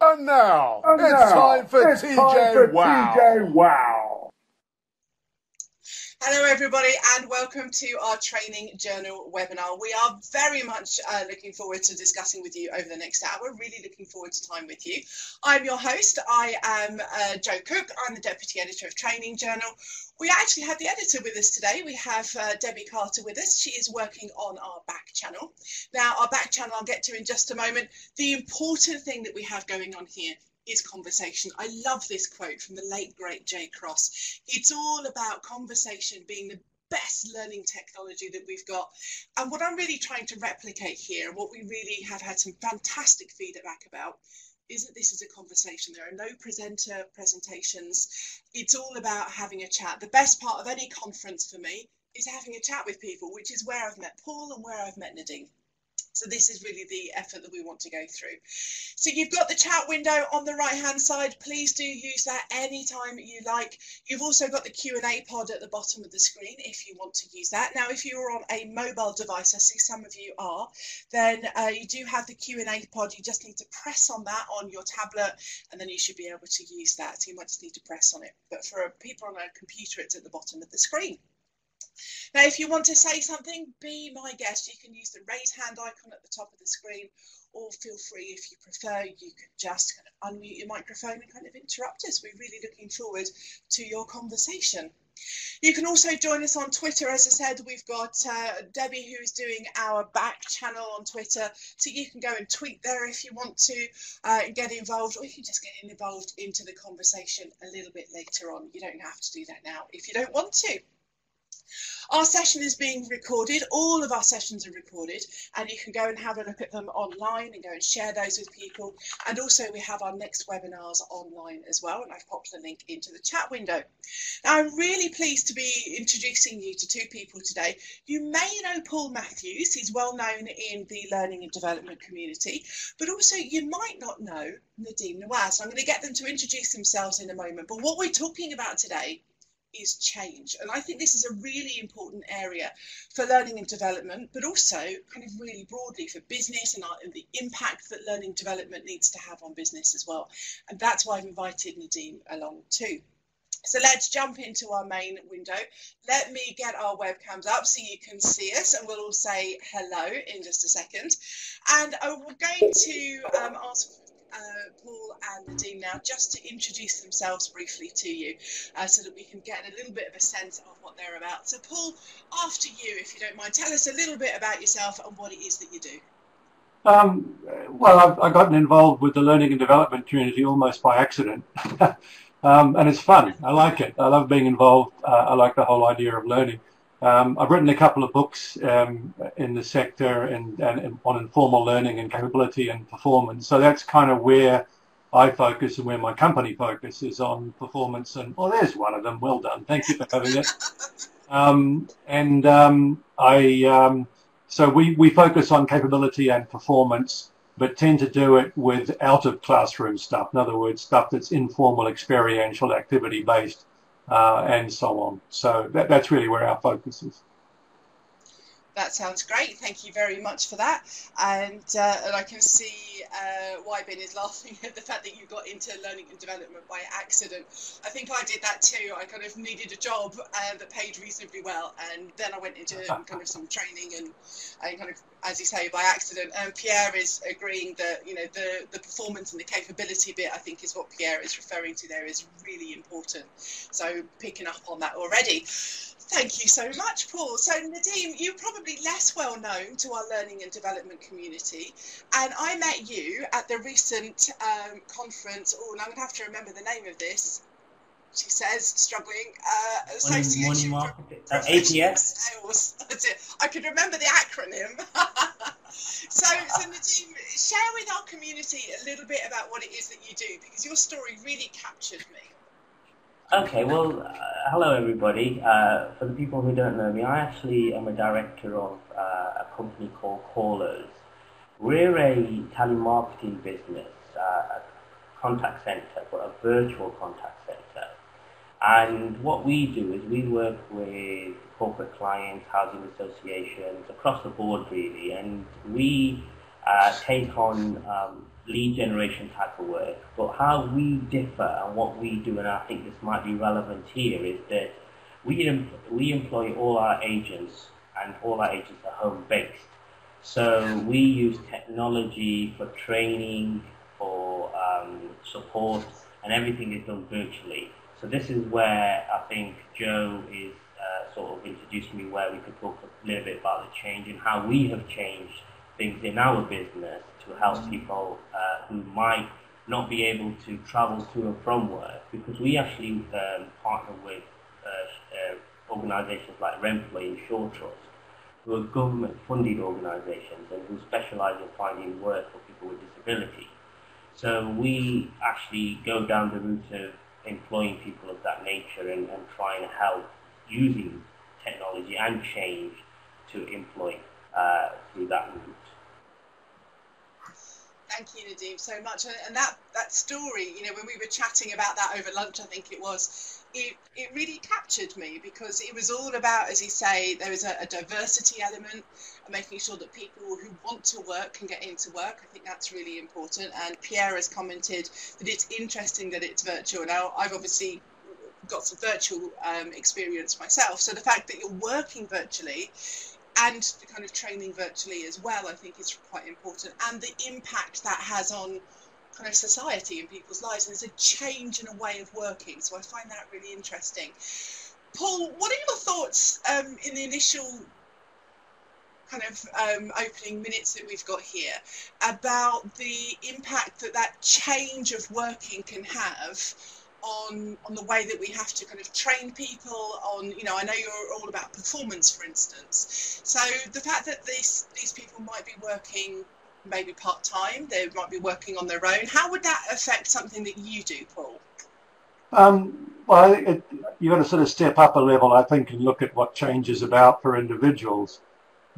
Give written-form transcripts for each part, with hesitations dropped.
And now, it's time for TJwow. Hello everybody and welcome to our training journal webinar. We are very much looking forward to discussing with you over the next hour. Really looking forward to time with you. I'm your host. I am Jo Cook. I'm the Deputy Editor of Training Journal. We actually have the editor with us today. We have Debbie Carter with us. She is working on our back channel. Now our back channel I'll get to in just a moment. The important thing that we have going on here is conversation. I love this quote from the late great Jay Cross. It's all about conversation being the best learning technology that we've got. And what I'm really trying to replicate here, and what we really have had some fantastic feedback about, is that this is a conversation. There are no presentations. It's all about having a chat. The best part of any conference for me is having a chat with people, which is where I've met Paul and where I've met Nadim. So this is really the effort that we want to go through. So you've got the chat window on the right hand side. Please do use that anytime you like. You've also got the Q&A pod at the bottom of the screen if you want to use that. Now if you're on a mobile device, I see some of you are, then you do have the Q&A pod. You just need to press on that on your tablet and then you should be able to use that. So you might just need to press on it. But for people on a computer, it's at the bottom of the screen. Now, if you want to say something, be my guest. You can use the raise hand icon at the top of the screen, or feel free, if you prefer, you can just kind of unmute your microphone and kind of interrupt us. We're really looking forward to your conversation. You can also join us on Twitter. As I said, we've got Debbie who is doing our back channel on Twitter, so you can go and tweet there if you want to get involved, or you can just get involved into the conversation a little bit later on. You don't have to do that now if you don't want to. Our session is being recorded. All of our sessions are recorded, and you can go and have a look at them online and go and share those with people. And also we have our next webinars online as well, and I've popped the link into the chat window. Now I'm really pleased to be introducing you to two people today. You may know Paul Matthews. He's well known in the learning and development community, but also you might not know Nadim Nawaz. I'm going to get them to introduce themselves in a moment, but what we're talking about today is change. And I think this is a really important area for learning and development, but also kind of really broadly for business and the impact that learning and development needs to have on business as well. And that's why I've invited Nadim along too. So let's jump into our main window. Let me get our webcams up so you can see us, and we'll all say hello in just a second. And we're going to ask Paul and Nadim now just to introduce themselves briefly to you so that we can get a little bit of a sense of what they're about. So Paul, after you, if you don't mind, tell us a little bit about yourself and what it is that you do. Well, I've gotten involved with the learning and development community almost by accident. And it's fun. I like it. I love being involved. I like the whole idea of learning. I've written a couple of books in the sector and on informal learning and capability and performance. So that's kind of where I focus and where my company focuses on performance. And well, there's one of them. Well done. Thank you for having it. So we focus on capability and performance, but tend to do it with out of classroom stuff. In other words, stuff that's informal, experiential, activity based. And so on. So that's really where our focus is. That sounds great. Thank you very much for that. And I can see Wybin is laughing at the fact that you got into learning and development by accident. I think I did that too. I kind of needed a job that paid reasonably well, and then I went into kind of some training and kind of, as you say, by accident. And Pierre is agreeing that, you know, the performance and the capability bit, I think, is what Pierre is referring to there, is really important. So picking up on that already. Thank you so much, Paul. So Nadim, you're probably less well known to our learning and development community, and I met you at the recent conference. Oh, and I'm going to have to remember the name of this. She says, struggling. Association for APS. Sales. That's it. I could remember the acronym. So Nadim, share with our community a little bit about what it is that you do, because your story really captured me. Okay, well, hello everybody. For the people who don't know me, I actually am a director of a company called Callers. We're a telemarketing business, a contact center, but a virtual contact center. And what we do is we work with corporate clients, housing associations, across the board really, and we take on lead generation type of work. But how we differ and what we do, and I think this might be relevant here, is that we employ all our agents, and all our agents are home-based. So we use technology for training, for support, and everything is done virtually. So this is where I think Joe is sort of introducing me, where we could talk a little bit about the change and how we have changed things in our business to help people who might not be able to travel to and from work, because we actually partner with organisations like Remploy and Shore Trust, who are government-funded organisations and who specialise in finding work for people with disability. So we actually go down the route of employing people of that nature and trying to help using technology and change to employ through that route. Thank you, Nadim, so much. And that story, you know, when we were chatting about that over lunch, I think it was, it really captured me, because it was all about, as you say, there is a diversity element, and making sure that people who want to work can get into work. I think that's really important. And Pierre has commented that it's interesting that it's virtual. Now, I've obviously got some virtual experience myself. So the fact that you're working virtually and kind of training virtually as well, I think is quite important. And the impact that has on kind of society and people's lives. And there's a change in a way of working. So I find that really interesting. Paul, what are your thoughts in the initial kind of opening minutes that we've got here about the impact that that change of working can have on the way that we have to kind of train people on, you know, I know you're all about performance, for instance. So the fact that these people might be working maybe part-time, they might be working on their own, how would that affect something that you do, Paul? Well, you've got to sort of step up a level, I think, and look at what change is about for individuals.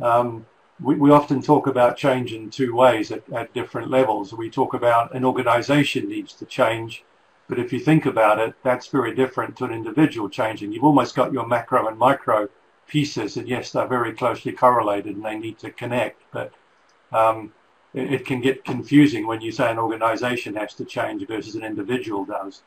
We often talk about change in two ways at different levels. We talk about an organization needs to change, but if you think about it, that's very different to an individual changing. You've almost got your macro and micro pieces, and yes, they're very closely correlated and they need to connect, but it can get confusing when you say an organization has to change versus an individual does.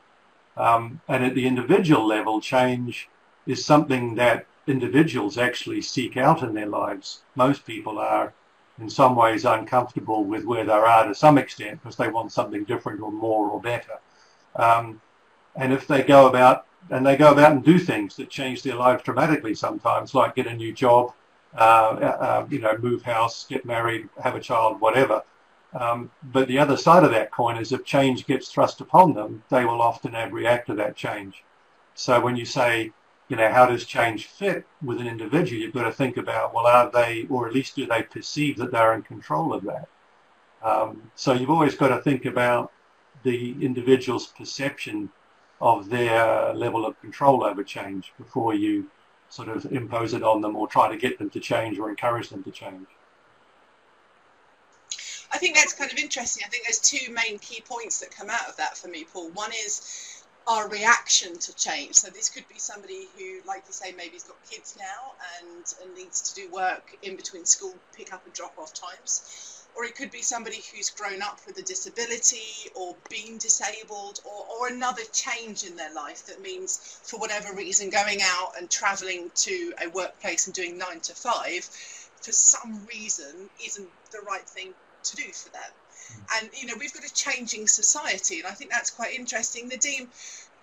And at the individual level, change is something that individuals actually seek out in their lives. Most people are in some ways uncomfortable with where they are to some extent because they want something different or more or better. And if they go about and do things that change their lives dramatically sometimes, like get a new job, move house, get married, have a child, whatever. But the other side of that coin is if change gets thrust upon them, they will often react to that change. So when you say, how does change fit with an individual, you've got to think about, well, are they, or at least do they perceive that they're in control of that? So you've always got to think about the individual's perception of their level of control over change before you sort of impose it on them or try to get them to change or encourage them to change. I think that's kind of interesting. I think there's two main key points that come out of that for me, Paul. One is our reaction to change. So this could be somebody who, like you say, maybe has got kids now and needs to do work in between school pick up and drop off times. Or it could be somebody who's grown up with a disability or been disabled or another change in their life that means, for whatever reason, going out and travelling to a workplace and doing 9 to 5 for some reason isn't the right thing to do for them. And, we've got a changing society, and I think that's quite interesting. Nadim,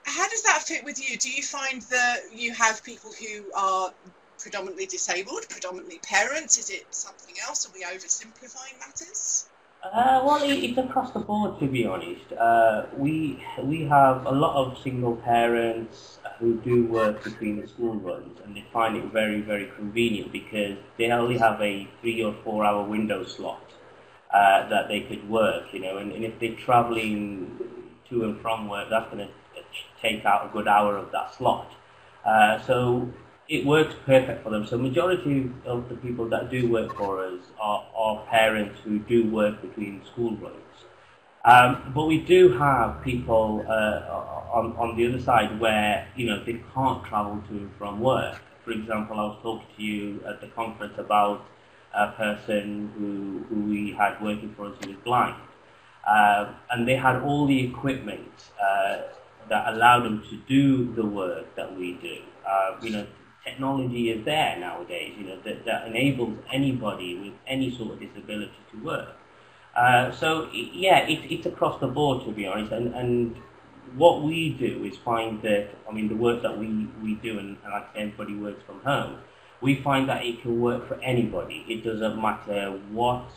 how does that fit with you? Do you find that you have people who are predominantly disabled, predominantly parents? Is it something else? Are we oversimplifying matters? Well, it's across the board, to be honest. We have a lot of single parents who do work between the school runs, and they find it very, very convenient because they only have a 3 or 4 hour window slot that they could work, and if they're travelling to and from work, that's going to take out a good hour of that slot. So it works perfect for them. So majority of the people that do work for us are parents who do work between school runs. But we do have people on the other side where, they can't travel to and from work. For example, I was talking to you at the conference about a person who we had working for us who was blind. and they had all the equipment that allowed them to do the work that we do. Technology is there nowadays, that enables anybody with any sort of disability to work. It's across the board, to be honest, and what we do is find that, the work that we do, and like everybody works from home, we find that it can work for anybody. It doesn't matter what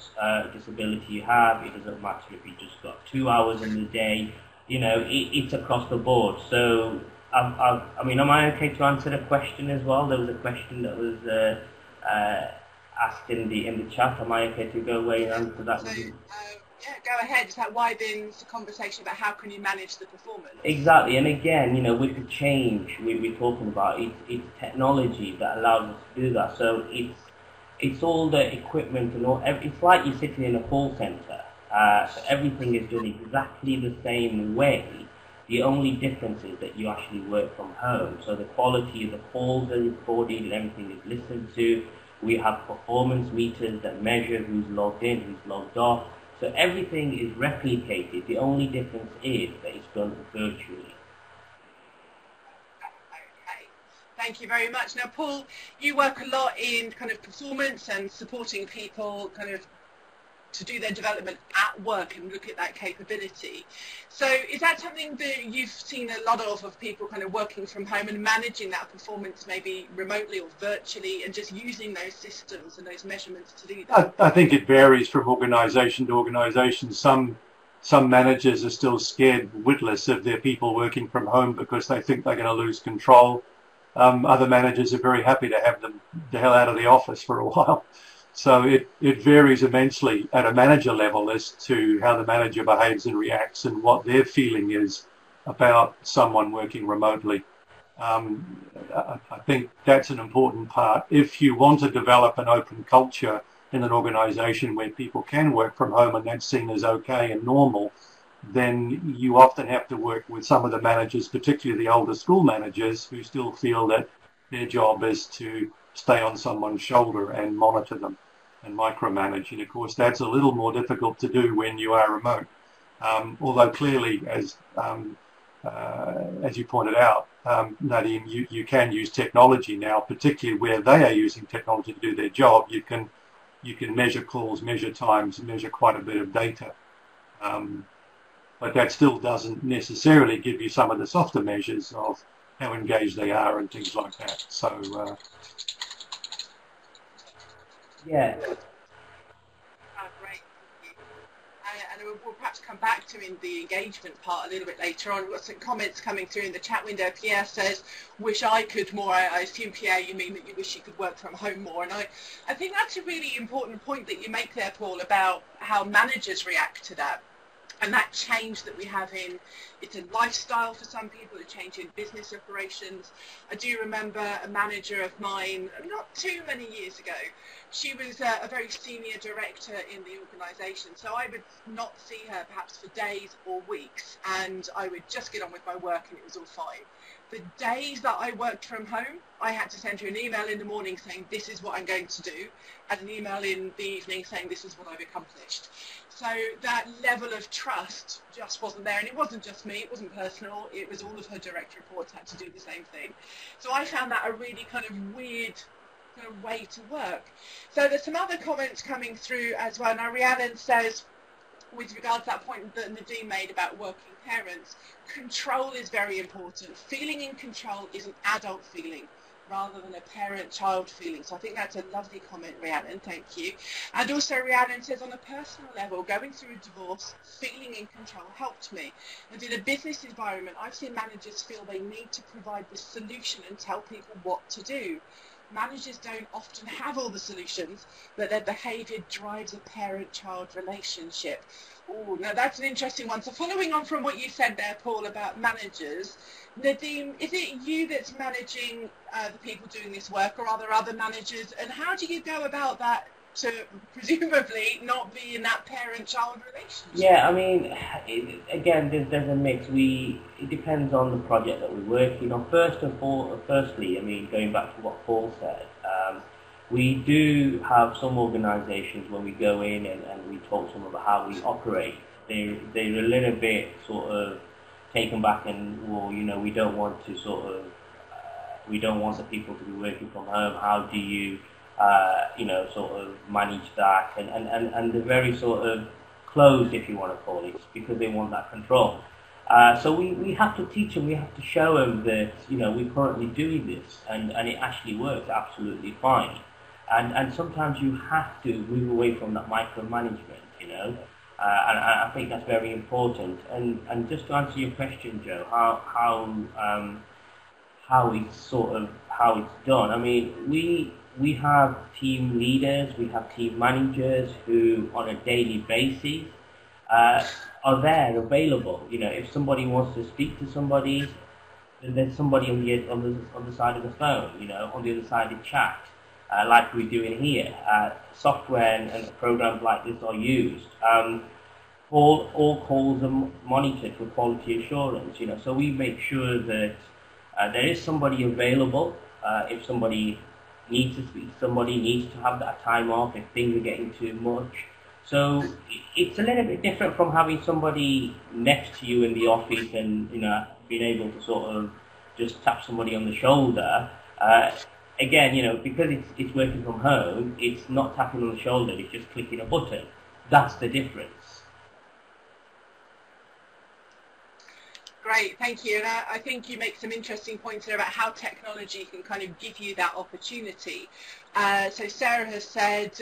disability you have, it doesn't matter if you just got 2 hours in the day, it's across the board. So, am I okay to answer the question as well? There was a question that was asked in the chat. Am I okay to go away and answer that? Yeah, go ahead. It's like widening the conversation about how can you manage the performance. Exactly, and again, with the change we're talking about, it's technology that allows us to do that. So it's all the equipment and all. It's like you're sitting in a call center. So everything is done exactly the same way. The only difference is that you actually work from home. So the quality of the calls are recorded and everything is listened to. We have performance meters that measure who's logged in, who's logged off. So everything is replicated. The only difference is that it's done virtually. Okay, thank you very much. Now, Paul, you work a lot in kind of performance and supporting people kind of to do their development at work and look at that capability. So is that something that you've seen a lot of people kind of working from home and managing that performance maybe remotely or virtually and just using those systems and those measurements to do that? I think it varies from organisation to organisation. Some managers are still scared witless of their people working from home because they think they're going to lose control. Other managers are very happy to have them the hell out of the office for a while. So it varies immensely at a manager level as to how the manager behaves and reacts and what their feeling is about someone working remotely. I think that's an important part. If you want to develop an open culture in an organisation where people can work from home and that's seen as okay and normal, then you often have to work with some of the managers, particularly the older school managers, who still feel that their job is to stay on someone's shoulder and monitor them and micromanage. And of course, that's a little more difficult to do when you are remote. Although clearly, as you pointed out, Nadim, you can use technology now, particularly where they are using technology to do their job. You can measure calls, measure times, measure quite a bit of data. But that still doesn't necessarily give you some of the softer measures of how engaged they are and things like that. So, yeah. Great. And we'll perhaps come back to in the engagement part a little bit later on. We've got some comments coming through in the chat window. Pierre says, wish I could more. I assume, Pierre, you mean that you wish you could work from home more. And I think that's a really important point that you make there, Paul, about how managers react to that. And that change that we have it's a lifestyle for some people, a change in business operations. I do remember a manager of mine, not too many years ago, she was a very senior director in the organisation, so I would not see her perhaps for days or weeks, and I would just get on with my work and it was all fine. The days that I worked from home, I had to send her an email in the morning saying this is what I'm going to do, and an email in the evening saying this is what I've accomplished. So that level of trust just wasn't there, and it wasn't just me, it wasn't personal, it was all of her direct reports had to do the same thing. So I found that a really kind of weird kind of way to work. So there's some other comments coming through as well. Now Rhiannon says, with regards to that point that Nadim made about working parents, control is very important. Feeling in control is an adult feeling rather than a parent-child feeling. So I think that's a lovely comment, Rhiannon, thank you. And also Rhiannon says, on a personal level, going through a divorce, feeling in control helped me. And in a business environment, I've seen managers feel they need to provide the solution and tell people what to do. Managers don't often have all the solutions, but their behaviour drives a parent-child relationship. Oh, now that's an interesting one. So following on from what you said there, Paul, about managers, Nadim, is it you that's managing the people doing this work, or are there other managers? And how do you go about that to presumably not be in that parent-child relationship? Yeah, I mean, again, there's a mix. It depends on the project that we're working on. Firstly, I mean, going back to what Paul said, we do have some organisations where we go in and we talk to them about how we operate. they're a little bit sort of taken back, and well, you know, we don't want to sort of we don't want the people to be working from home. How do you you know, sort of manage that? And they're very sort of closed, if you want to call it, because they want that control. So we have to teach them, we have to show them that, you know, we're currently doing this, and it actually works absolutely fine. And sometimes you have to move away from that micromanagement, you know, and I think that's very important. And just to answer your question, Joe, how it's done. I mean, we have team leaders, we have team managers who, on a daily basis, are there available. You know, if somebody wants to speak to somebody, then there's somebody on the side of the phone. You know, on the other side of chat, like we're doing here. Software and programs like this are used. All calls are monitored for quality assurance. You know, so we make sure that there is somebody available if somebody needs to speak. Somebody needs to have that time off if things are getting too much. So it's a little bit different from having somebody next to you in the office and, you know, being able to sort of just tap somebody on the shoulder. Again, you know, because it's working from home, it's not tapping on the shoulder, it's just clicking a button. That's the difference. Great, thank you. And I think you make some interesting points there about how technology can kind of give you that opportunity. So Sarah has said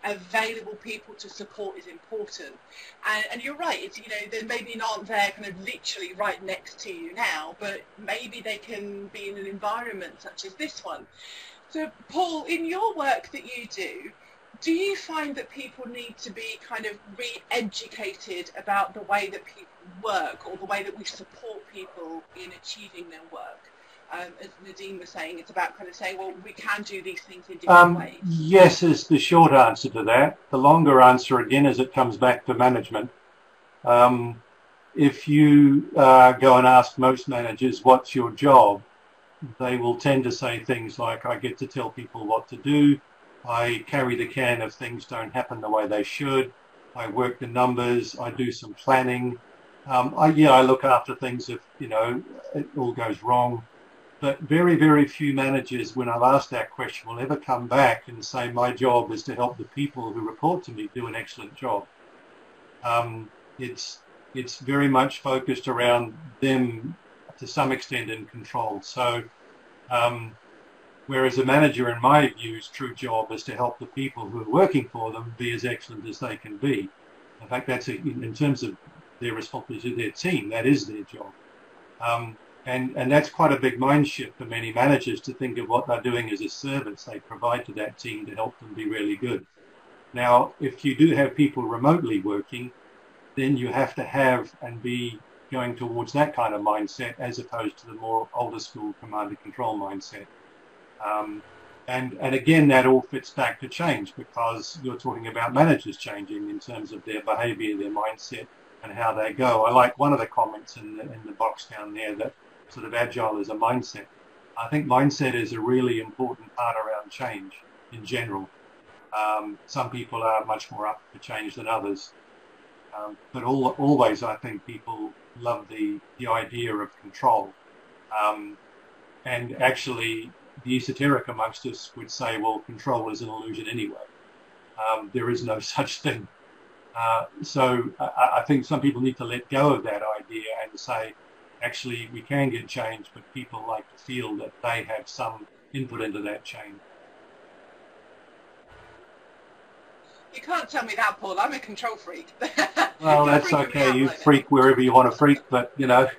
available people to support is important. And you're right, it's, you know, they maybe aren't there kind of literally right next to you now, but maybe they can be in an environment such as this one. So Paul, in your work that you do you find that people need to be kind of re-educated about the way that people work, or the way that we support people in achieving their work? As Nadim was saying, it's about kind of saying, well, we can do these things in different ways. Yes is the short answer to that. The longer answer, again, is it comes back to management. If you go and ask most managers, what's your job? They will tend to say things like, I get to tell people what to do. I carry the can if things don't happen the way they should. I work the numbers. I do some planning. I look after things if, you know, it all goes wrong. But very, very few managers, when I've asked that question, will ever come back and say, my job is to help the people who report to me do an excellent job. It's very much focused around them to some extent in control. So, whereas a manager, in my view's true job is to help the people who are working for them be as excellent as they can be. In fact, that's in terms of their responsibility to their team, that is their job. And that's quite a big mind shift for many managers to think of what they're doing as a service they provide to that team to help them be really good. Now, if you do have people remotely working, then you have to have and be going towards that kind of mindset as opposed to the more older school command and control mindset. And again, that all fits back to change, because you're talking about managers changing in terms of their behavior, their mindset, and how they go. I like one of the comments in the box down there that sort of agile is a mindset. I think mindset is a really important part around change in general. Some people are much more up for change than others. But always I think people love the idea of control. And actually, the esoteric amongst us would say, well, control is an illusion anyway. There is no such thing. So I think some people need to let go of that idea and say, actually, we can get change, but people like to feel that they have some input into that change. You can't tell me that, Paul. I'm a control freak. Well, that's okay. You freak wherever you want to freak, but, you know.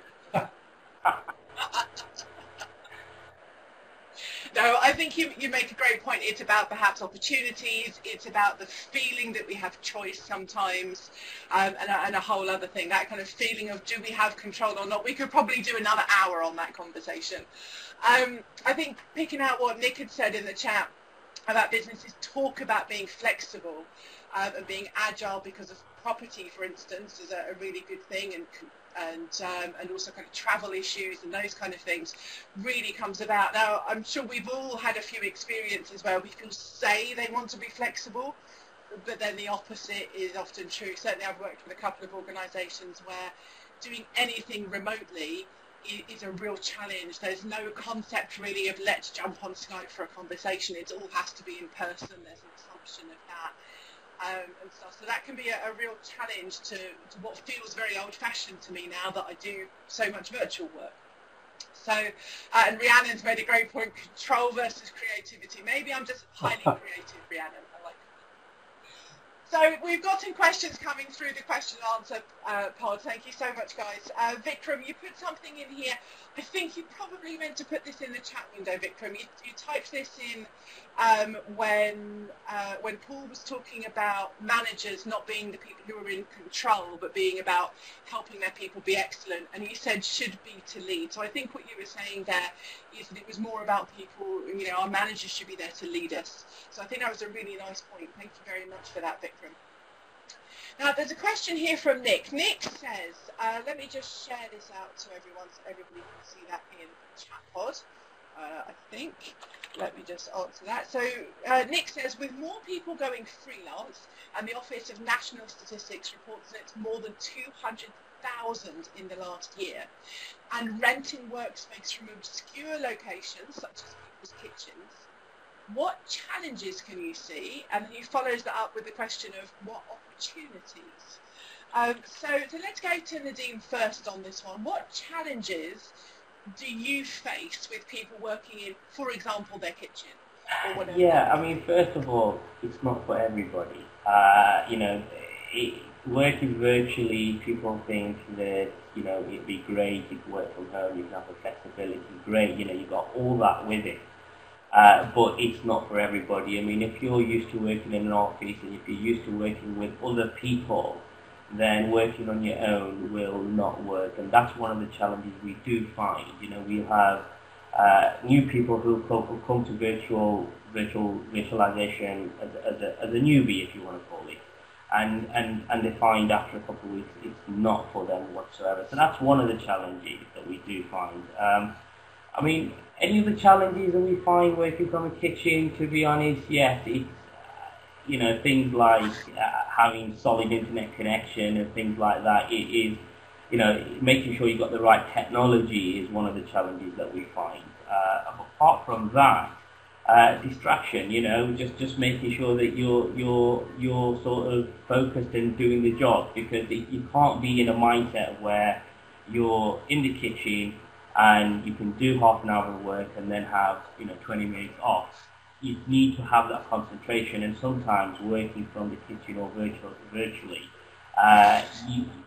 No, I think you make a great point. It's about perhaps opportunities. It's about the feeling that we have choice sometimes, and a whole other thing, that kind of feeling of do we have control or not. We could probably do another hour on that conversation. I think picking out what Nick had said in the chat about businesses talk about being flexible and being agile because of property, for instance, is a really good thing, and also kind of travel issues and those kind of things really comes about. Now, I'm sure we've all had a few experiences where people say they want to be flexible, but then the opposite is often true. Certainly I've worked with a couple of organisations where doing anything remotely is a real challenge. There's no concept really of let's jump on Skype for a conversation. It all has to be in person. There's an assumption of that. And stuff. So that can be a real challenge to what feels very old-fashioned to me now that I do so much virtual work. So, and Rhiannon's made a great point, control versus creativity. Maybe I'm just highly creative, Rhiannon. I like it. So we've got some questions coming through the question and answer pod. Thank you so much, guys. Vikram, you put something in here. I think you probably meant to put this in the chat window, Vikram. You typed this in when Paul was talking about managers not being the people who are in control, but being about helping their people be excellent. And you said should be to lead. So I think what you were saying there is that it was more about people, you know, our managers should be there to lead us. So I think that was a really nice point. Thank you very much for that, Vikram. Now, there's a question here from Nick. Nick says, let me just share this out to everyone so everybody can see that in chat pod, I think. Let me just answer that. So Nick says, with more people going freelance, and the Office of National Statistics reports that it's more than 200,000 in the last year, and renting workspace from obscure locations, such as people's kitchens, what challenges can you see? And he follows that up with the question of what opportunities. So let's go to Nadim first on this one. What challenges do you face with people working in, for example, their kitchen or whatever? Yeah, I mean, first of all, it's not for everybody. You know, working virtually, people think that, you know, it'd be great, you can work from home, you can have the flexibility, great, you know, you've got all that with it. But it's not for everybody. I mean, if you're used to working in an office and if you're used to working with other people, then working on your own will not work. And that's one of the challenges we do find. You know, we have new people who come to virtualization as a newbie, if you want to call it. And they find after a couple of weeks it's not for them whatsoever. So that's one of the challenges that we do find. I mean, any of the challenges that we find working from a kitchen, to be honest, yes, it's, you know, things like having solid internet connection and things like that. It is, you know, making sure you've got the right technology is one of the challenges that we find. Apart from that, distraction, you know, just making sure that you're sort of focused and doing the job, because you can't be in a mindset where you're in the kitchen and you can do half an hour of work and then have, you know, 20 minutes off. You need to have that concentration, and sometimes working from the kitchen or virtually,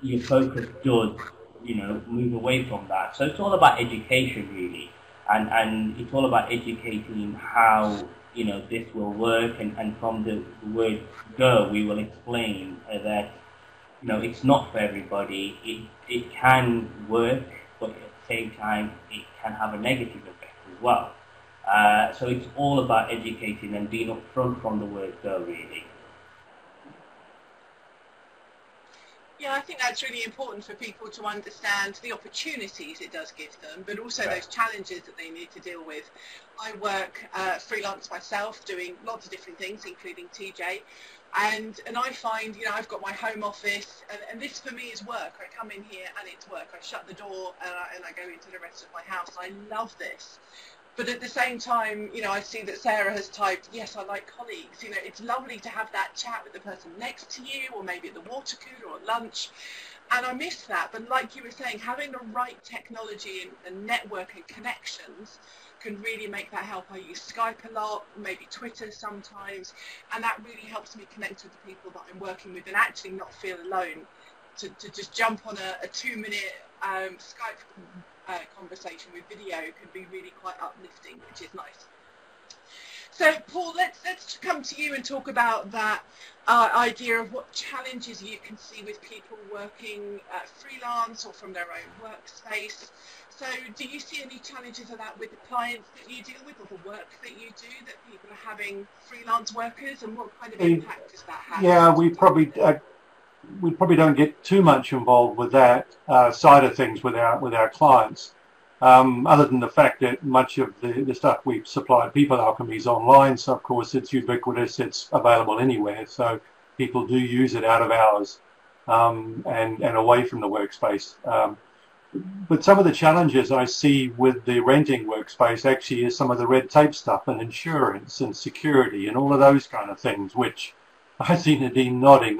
your focus does, you know, move away from that. So it's all about education, really, and it's all about educating how, you know, this will work, and from the word go, we will explain that, you know, it's not for everybody. It can work, but at the same time, it can have a negative effect as well. So it's all about educating and being upfront from the word go, really. Yeah, I think that's really important for people to understand the opportunities it does give them, but also those challenges that they need to deal with. I work freelance myself, doing lots of different things, including TJ, and I find, you know, I've got my home office, and this for me is work. I come in here and it's work. I shut the door and I go into the rest of my house. I love this. But at the same time, you know, I see that Sarah has typed, yes, I like colleagues. You know, it's lovely to have that chat with the person next to you, or maybe at the water cooler or at lunch. And I miss that. But like you were saying, having the right technology and network and connections can really make that help. I use Skype a lot, maybe Twitter sometimes, and that really helps me connect with the people that I'm working with and actually not feel alone. To just jump on a 2-minute Skype conversation with video can be really quite uplifting, which is nice. So Paul, let's come to you and talk about that idea of what challenges you can see with people working freelance or from their own workspace. So do you see any challenges of that with the clients that you deal with, or the work that you do, that people are having freelance workers, and what kind of impact does that have? Yeah, we probably don't get too much involved with that side of things with our clients, other than the fact that much of the stuff we supply People Alchemy is online, so of course it's ubiquitous, it's available anywhere. So people do use it out of hours and away from the workspace. But some of the challenges I see with the renting workspace actually is some of the red tape stuff and insurance and security and all of those kind of things, which I see Nadim nodding.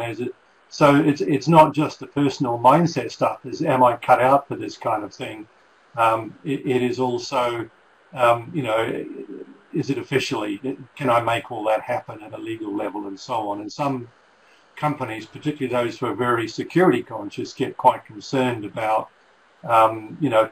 So it's not just the personal mindset stuff. Am I cut out for this kind of thing? It is also, is it officially, can I make all that happen at a legal level and so on? And some companies, particularly those who are very security conscious, get quite concerned about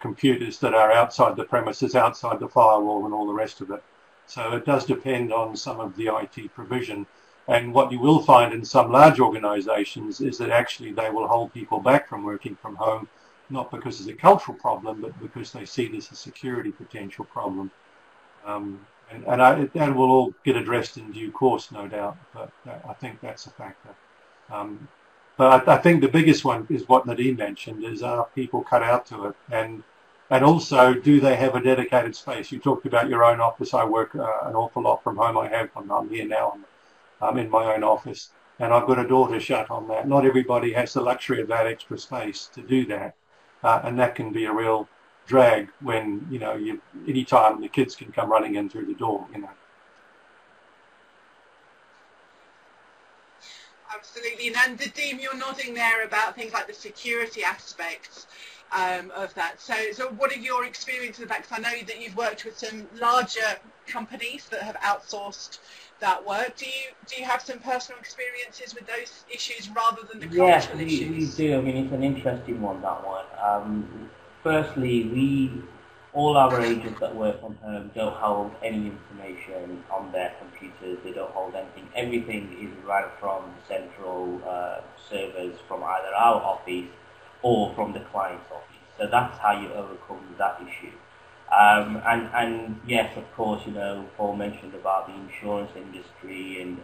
computers that are outside the premises, outside the firewall and all the rest of it. So it does depend on some of the IT provision. And what you will find in some large organizations is that actually they will hold people back from working from home, not because it's a cultural problem, but because they see this as a security potential problem. That will all get addressed in due course, no doubt, but I think that's a factor. But I think the biggest one is what Nadim mentioned, is are people cut out to it? And also, do they have a dedicated space? You talked about your own office. I work an awful lot from home. I'm here now. I'm in my own office, and I've got a door to shut on that. Not everybody has the luxury of that extra space to do that, and that can be a real drag when, any time the kids can come running in through the door, Absolutely. And Nadim, you're nodding there about things like the security aspects of that. So what are your experiences of that? Because I know that you've worked with some larger companies that have outsourced that work. Do you have some personal experiences with those issues rather than the cultural issues? Yes, we do. I mean, it's an interesting one, that one. Firstly, all our agents that work from home don't hold any information on their computers. They don't hold anything. Everything is right from central servers from either our office or from the client's office. So that's how you overcome that issue. And yes, of course, Paul mentioned about the insurance industry and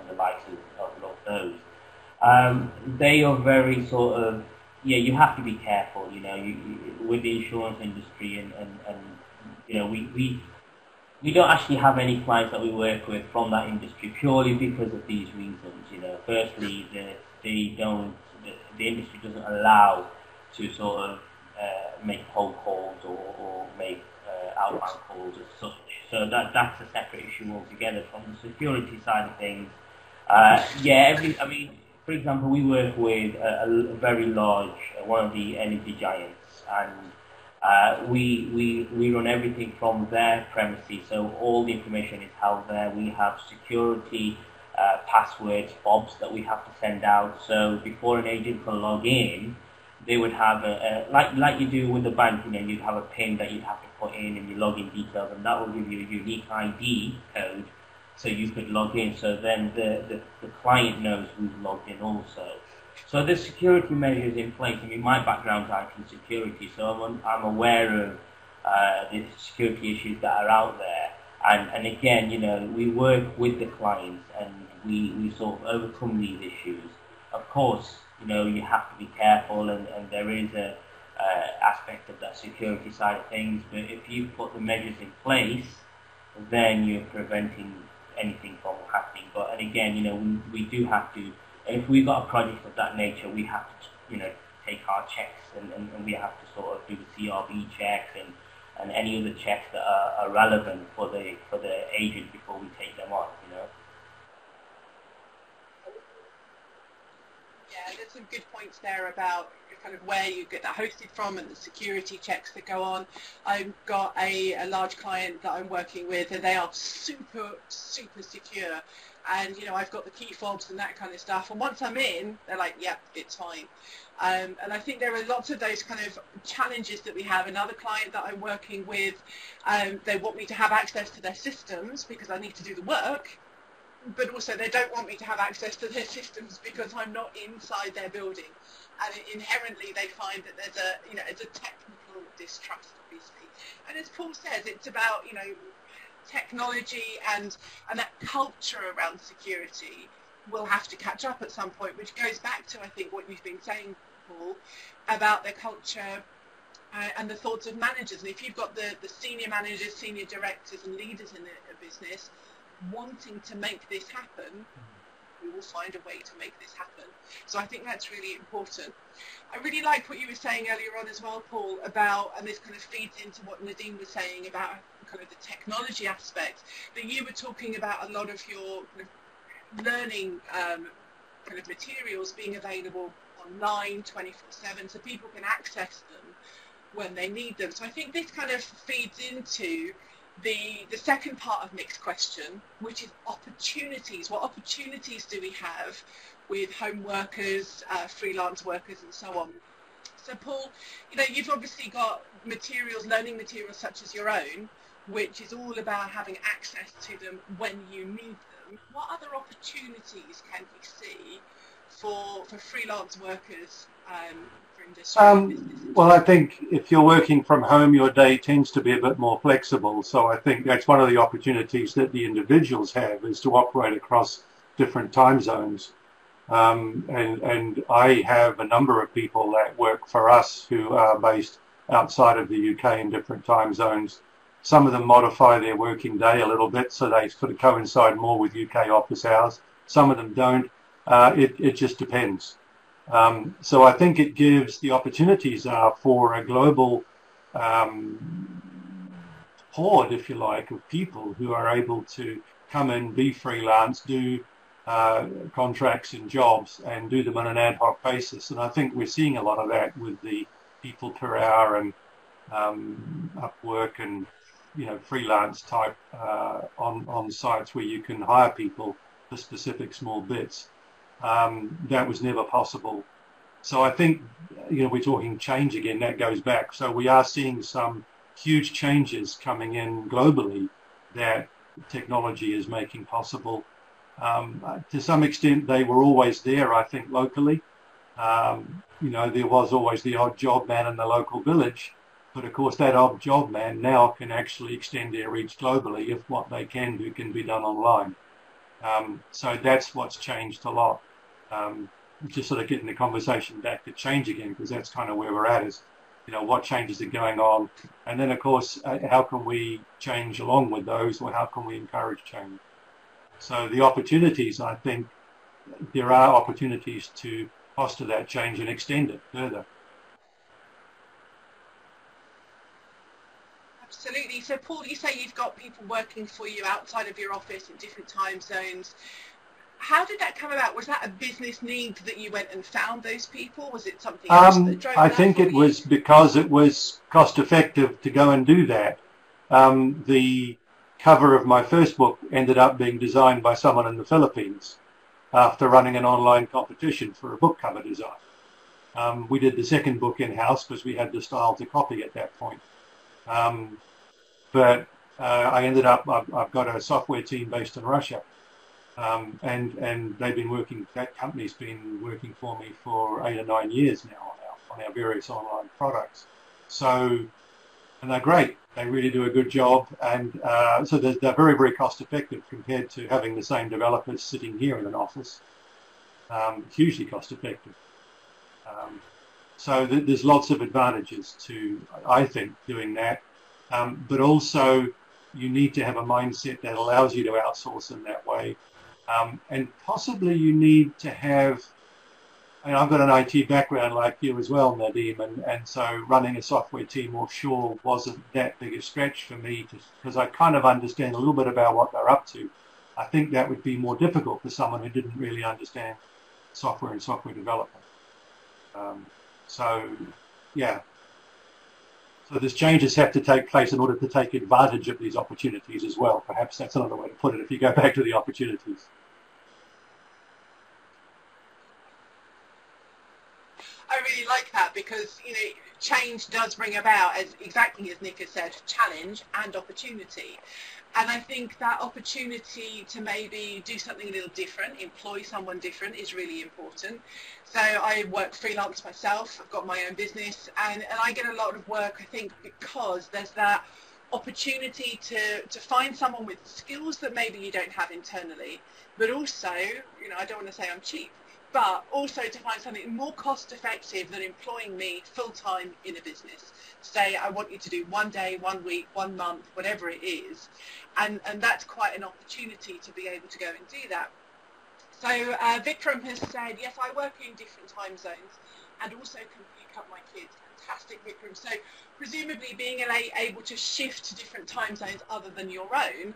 the likes of those. They are very sort of, you have to be careful, with the insurance industry and we don't actually have any clients that we work with from that industry purely because of these reasons. Firstly, the industry doesn't allow to sort of make cold calls or make outbound calls as such. So that's a separate issue altogether. From the security side of things, for example, we work with a very large, one of the energy giants, and we run everything from their premises, so all the information is held there. We have security passwords, fobs that we have to send out, so before an agent can log in, they would have like you do with the bank, you'd have a PIN that you'd have to put in and your login details, and that will give you a unique ID code, so you could log in. So then the client knows who's logged in also. So there's security measures in place. I mean, my background's IT security, so I'm aware of the security issues that are out there. And again, we work with the clients and we sort of overcome these issues. Of course, you have to be careful, and there is a aspect of that security side of things, but if you put the measures in place, then you're preventing anything from happening. And again, we do have to, and if we've got a project of that nature, we have to, take our checks and we have to sort of do the CRB checks and any other checks that are relevant for the agent before we take them on, Yeah, there's some good points there about kind of where you get that hosted from and the security checks that go on. I've got a large client that I'm working with, and they are super, super secure. And, I've got the key fobs and that kind of stuff. And once I'm in, they're like, yeah, it's fine. And I think there are lots of those kind of challenges that we have. Another client that I'm working with, they want me to have access to their systems because I need to do the work. But also they don't want me to have access to their systems because I'm not inside their building. And inherently they find that there's it's a technical distrust, obviously. And as Paul says, it's about, technology and that culture around security will have to catch up at some point, which goes back to, I think, what you've been saying, Paul, about the culture and the thoughts of managers. And if you've got the senior managers, senior directors and leaders in a business wanting to make this happen, we will find a way to make this happen. So I think that's really important. I really like what you were saying earlier on as well, Paul, about, and this kind of feeds into what Nadim was saying about kind of the technology aspect, that you were talking about a lot of your kind of learning kind of materials being available online 24/7, so people can access them when they need them. So I think this kind of feeds into the second part of Nick's question, which is opportunities. What opportunities do we have with home workers, freelance workers, and so on? So Paul, you've obviously got materials, learning materials such as your own, which is all about having access to them when you need them. What other opportunities can you see for freelance workers, for industry? Well, I think if you're working from home, your day tends to be a bit more flexible. So I think that's one of the opportunities that the individuals have, is to operate across different time zones. And I have a number of people that work for us who are based outside of the UK in different time zones. Some of them modify their working day a little bit so they sort of coincide more with UK office hours. Some of them don't. It just depends. So I think it gives, the opportunities are for a global horde, if you like, of people who are able to come in, be freelance, do contracts and jobs, and do them on an ad hoc basis. And I think we're seeing a lot of that with the people per hour and Upwork and freelance type on sites where you can hire people for specific small bits. That was never possible. So I think, we're talking change again, that goes back. So we are seeing some huge changes coming in globally that technology is making possible. To some extent, they were always there, I think, locally. There was always the odd job man in the local village, but of course that odd job man now can actually extend their reach globally if what they can do can be done online. So that's what's changed a lot. Just sort of getting the conversation back to change again, because that's kind of where we're at, is, what changes are going on. And then, of course, how can we change along with those, or how can we encourage change? So the opportunities, I think, there are opportunities to foster that change and extend it further. Absolutely. So Paul, you say you've got people working for you outside of your office in different time zones. How did that come about? Was that a business need that you went and found those people? Was it something else that drove I that think it was because it was cost effective to go and do that. The cover of my first book ended up being designed by someone in the Philippines after running an online competition for a book cover design. We did the second book in-house because we had the style to copy at that point. But I ended up, I've got a software team based in Russia. And they've been working, that company's been working for me for 8 or 9 years now on our various online products. So, and they're great. They really do a good job. And so they're very, very cost effective compared to having the same developers sitting here in an office. Hugely cost effective. So there's lots of advantages to, I think, doing that. But also you need to have a mindset that allows you to outsource in that way. And possibly you need to have, I've got an IT background like you as well, Nadim, and so running a software team offshore wasn't that big a stretch for me, because I kind of understand a little bit about what they're up to. I think that would be more difficult for someone who didn't really understand software and software development. So, yeah. So these changes have to take place in order to take advantage of these opportunities as well. Perhaps that's another way to put it, if you go back to the opportunities. I really like that, because change does bring about, exactly as Nick has said, challenge and opportunity. And I think that opportunity to maybe do something a little different, employ someone different, is really important. So I work freelance myself, I've got my own business, and I get a lot of work, I think, because there's that opportunity to find someone with skills that maybe you don't have internally, but also, I don't want to say I'm cheap, but also to find something more cost effective than employing me full time in a business. Say, I want you to do 1 day, 1 week, 1 month, whatever it is. And that's quite an opportunity to be able to go and do that. So Vikram has said, yes, I work in different time zones and also can pick up my kids. Fantastic, Vikram. So presumably being able to shift to different time zones other than your own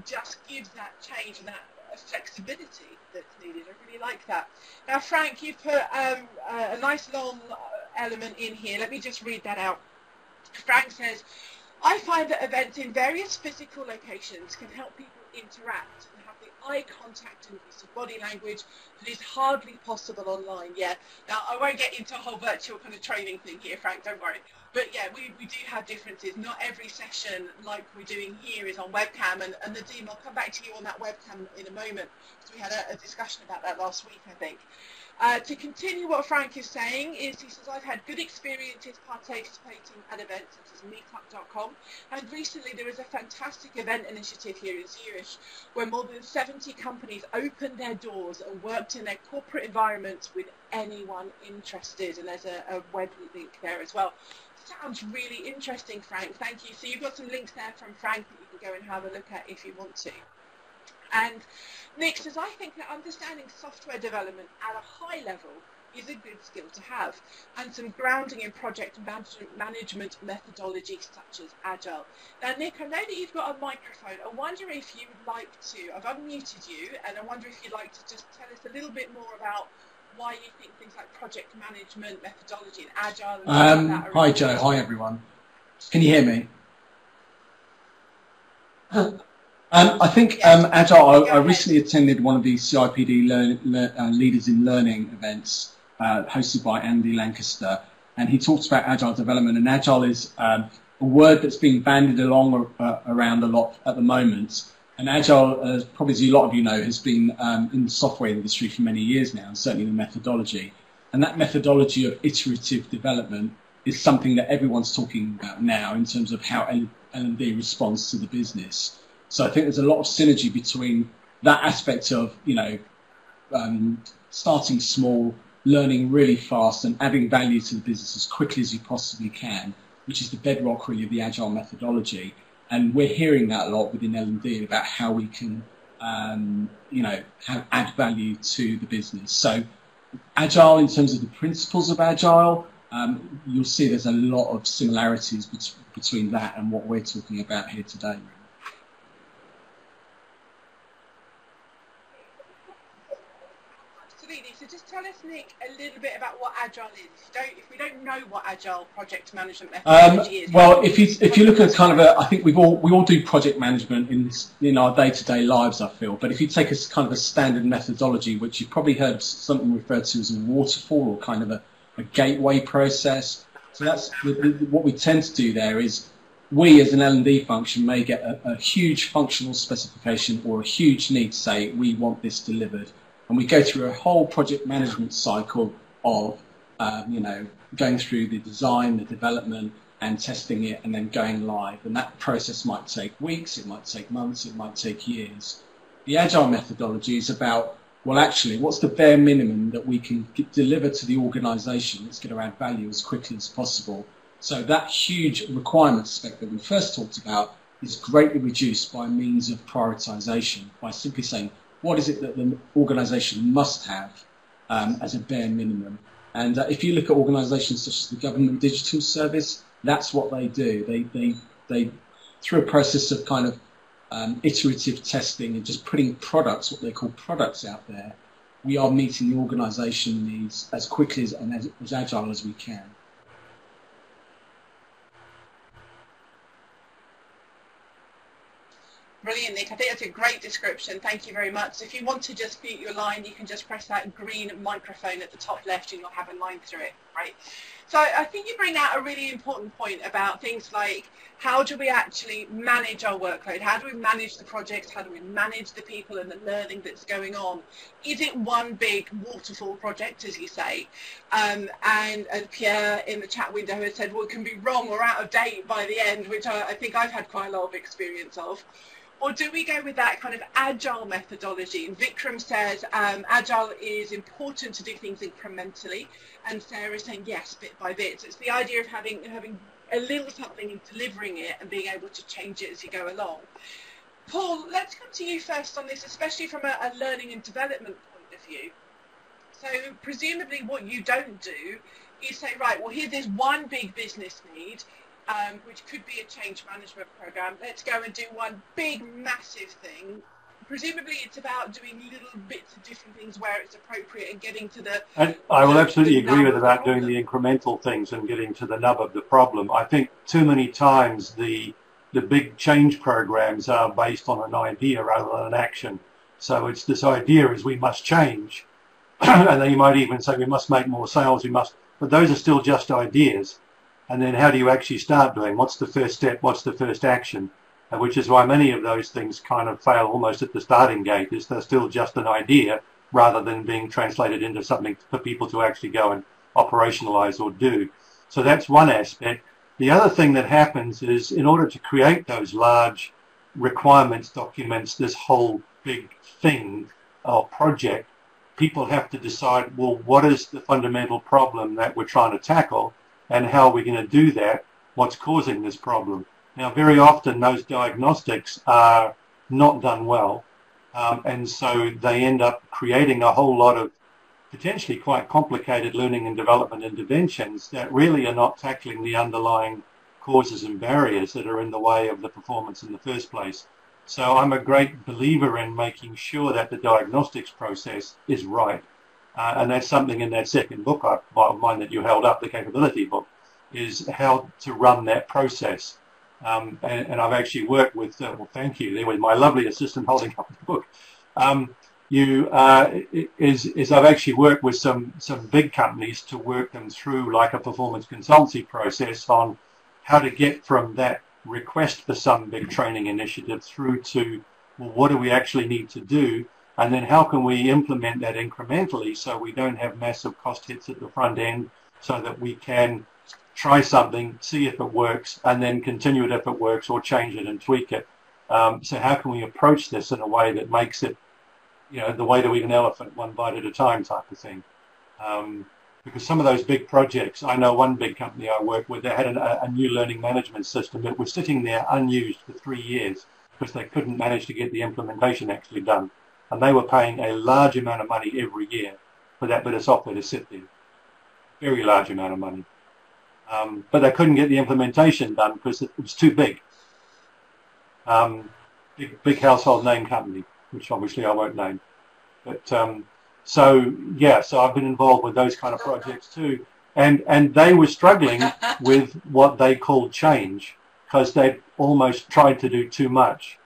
just gives that change and that flexibility that's needed. I really like that. Now, Frank, you've put a nice long element in here. Let me just read that out. Frank says, I find that events in various physical locations can help people interact and have the eye contact and use of body language that is hardly possible online. Yeah, now I won't get into a whole virtual kind of training thing here, Frank, don't worry. But yeah, we do have differences. Not every session like we're doing here is on webcam, and Nadim, I'll come back to you on that webcam in a moment, because we had a discussion about that last week, I think. To continue what Frank is saying is, he says, I've had good experiences participating at events such as meetup.com, and recently there was a fantastic event initiative here in Zurich where more than 70 companies opened their doors and worked in their corporate environments with anyone interested, and there's a web link there as well. Sounds really interesting, Frank. Thank you. So you've got some links there from Frank that you can go and have a look at if you want to. And Nick says, I think that understanding software development at a high level is a good skill to have, and some grounding in project management methodologies such as Agile. Now, Nick, I know that you've got a microphone. I wonder if you would like to, I've unmuted you, and I wonder if you'd like to just tell us a little bit more about why you think things like project management methodology and Agile and like that. Hi, Joe. Hi, everyone. Can you hear me? I think Agile, I recently attended one of these CIPD Leaders in Learning events hosted by Andy Lancaster, and he talked about Agile development, and Agile is a word that's being bandied around a lot at the moment. And Agile, probably as a lot of you know, has been in the software industry for many years now, and certainly the methodology. And that methodology of iterative development is something that everyone's talking about now in terms of how L&D responds to the business. So I think there's a lot of synergy between that aspect of, starting small, learning really fast and adding value to the business as quickly as you possibly can, which is the bedrock really of the Agile methodology. And we're hearing that a lot within L&D about how we can, add value to the business. So Agile, in terms of the principles of Agile, you'll see there's a lot of similarities between that and what we're talking about here today. So just tell us, Nick, a little bit about what Agile is. If we don't know what Agile project management methodology is. Well, if you look at kind of we think we all do project management in our day-to-day lives, I feel. But if you take a kind of a standard methodology, which you've probably heard of something referred to as a waterfall or kind of a gateway process. So that's what we tend to do there is we as an L&D function may get a huge functional specification or a huge need to say we want this delivered. And we go through a whole project management cycle of, going through the design, the development, and testing it, and then going live. And that process might take weeks, it might take months, it might take years. The Agile methodology is about, well, actually, what's the bare minimum that we can deliver to the organisation that's going to add value as quickly as possible? So that huge requirement spec that we first talked about is greatly reduced by means of prioritisation, by simply saying, what is it that the organisation must have as a bare minimum? And if you look at organisations such as the Government Digital Service, that's what they do. They through a process of kind of iterative testing and just putting products, what they call products out there, we are meeting the organisation needs as quickly and as agile as we can. Brilliant, Nick. I think that's a great description. Thank you very much. If you want to just mute your line, you can just press that green microphone at the top left and you'll have a line through it, right? So I think you bring out a really important point about things like how do we actually manage our workload? How do we manage the projects? How do we manage the people and the learning that's going on? Is it one big waterfall project, as you say? And Pierre in the chat window has said, well, it can be wrong or out of date by the end, which I think I've had quite a lot of experience of. Or do we go with that kind of agile methodology? And Vikram says agile is important to do things incrementally, and Sarah is saying yes, bit by bit. So it's the idea of having a little something and delivering it and being able to change it as you go along. Paul, let's come to you first on this, especially from a learning and development point you. So presumably what you don't do is say, right, well, here's this one big business need, which could be a change management program. Let's go and do one big, massive thing. Presumably it's about doing little bits of different things where it's appropriate and getting to the... And I will absolutely agree with about doing the incremental things and getting to the nub of the problem. I think too many times the big change programs are based on an idea rather than an action. So it's this idea is we must change. And then you might even say we must make more sales, but those are still just ideas. And then how do you actually start doing? What's the first step? What's the first action? Which is why many of those things kind of fail almost at the starting gate, is they're still just an idea rather than being translated into something for people to actually go and operationalize or do. So that's one aspect. The other thing that happens is in order to create those large requirements documents, this whole big thing or project, people have to decide, well, what is the fundamental problem that we're trying to tackle and how are we going to do that? What's causing this problem? Now, very often those diagnostics are not done well, and so they end up creating a whole lot of potentially quite complicated learning and development interventions that really are not tackling the underlying causes and barriers that are in the way of the performance in the first place. So I'm a great believer in making sure that the diagnostics process is right, and that's something in that second book of mine that you held up, the capability book, is how to run that process. And I've actually worked with, well, thank you, there was my lovely assistant holding up the book. I've actually worked with some big companies to work them through like a performance consultancy process on how to get from that request for some big training initiative through to, well, what do we actually need to do? And then how can we implement that incrementally so we don't have massive cost hits at the front end so that we can try something, see if it works, and then continue it if it works, or change it and tweak it. So how can we approach this in a way that makes it, the way that we an elephant, one bite at a time type of thing? Because some of those big projects, I know one big company I work with, they had a new learning management system that was sitting there unused for 3 years because they couldn't manage to get the implementation actually done. And they were paying a large amount of money every year for that bit of software to sit there. Very large amount of money. But they couldn't get the implementation done because it was too big. Big household name company, which obviously I won't name. But so I've been involved with those kind of projects too. And they were struggling with what they called change because they'd almost tried to do too much.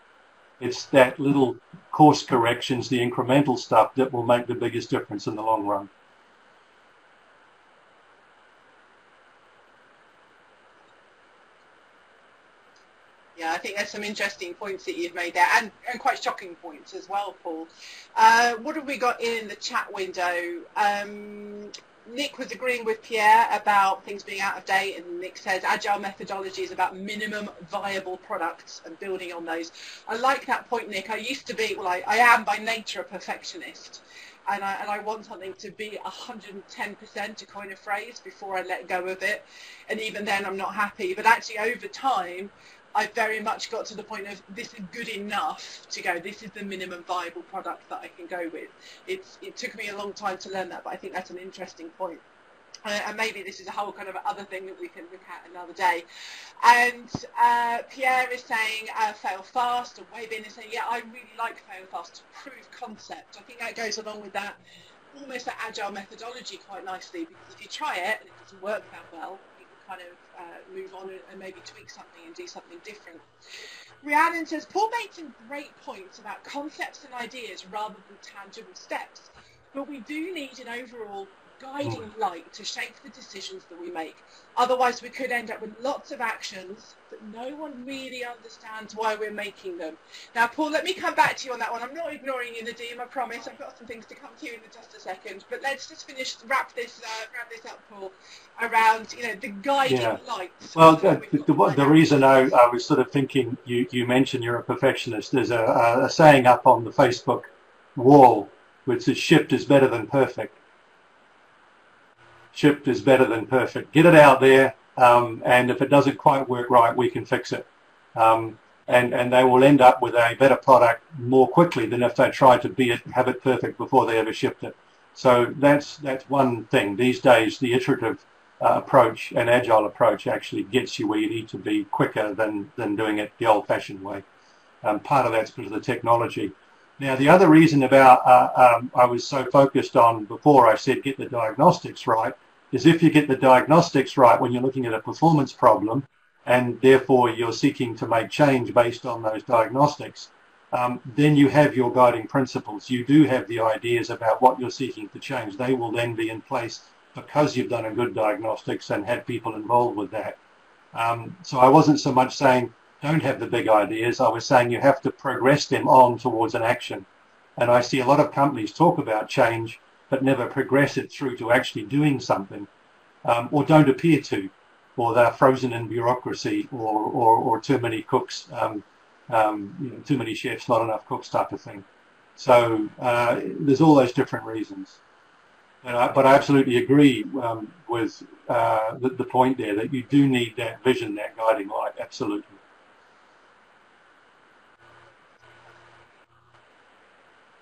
It's that little course corrections, the incremental stuff that will make the biggest difference in the long run. Yeah, I think there's some interesting points that you've made there, and quite shocking points as well, Paul. What have we got in the chat window? Nick was agreeing with Pierre about things being out of date, and Nick says agile methodology is about minimum viable products and building on those. I like that point, Nick. I used to be, well, I am by nature a perfectionist, and I want something to be 110%, to coin a phrase, before I let go of it, and even then I'm not happy. But actually over time, I very much got to the point of this is good enough to go, this is the minimum viable product that I can go with. It took me a long time to learn that, but I think that's an interesting point. And maybe this is a whole kind of other thing that we can look at another day. And Pierre is saying fail fast, and Wei-Bin is saying, yeah, I really like fail fast to prove concept. I think that goes along with that, almost that agile methodology quite nicely, because if you try it and it doesn't work that well, kind of move on and maybe tweak something and do something different. Rhiannon says, Paul made some great points about concepts and ideas rather than tangible steps, but we do need an overall guiding light to shape the decisions that we make. Otherwise we could end up with lots of actions but no one really understands why we're making them. Now, Paul, let me come back to you on that one. I'm not ignoring you, Nadim, I promise. I've got some things to come to you in just a second, but let's just wrap this up, Paul, around the guiding light. Well, the reason I was sort of thinking, you mentioned you're a perfectionist. There's a saying up on the Facebook wall which says shift is better than perfect. Shift is better than perfect. Get it out there, and if it doesn't quite work right, we can fix it. and they will end up with a better product more quickly than if they tried to have it perfect before they ever shipped it. So that's one thing. These days, the iterative approach and agile approach actually gets you where you need to be quicker than doing it the old-fashioned way. Part of that's because of the technology. Now, the other reason about I was so focused on before I said get the diagnostics right is if you get the diagnostics right when you're looking at a performance problem, and therefore you're seeking to make change based on those diagnostics, then you have your guiding principles. You do have the ideas about what you're seeking to change. They will then be in place because you've done a good diagnostics and had people involved with that. So I wasn't so much saying don't have the big ideas. I was saying you have to progress them on towards an action. And I see a lot of companies talk about change but never progress it through to actually doing something, or don't appear to, or they're frozen in bureaucracy, or too many cooks, too many chefs, not enough cooks type of thing. So there's all those different reasons. But I absolutely agree with the point there that you do need that vision, that guiding light, absolutely.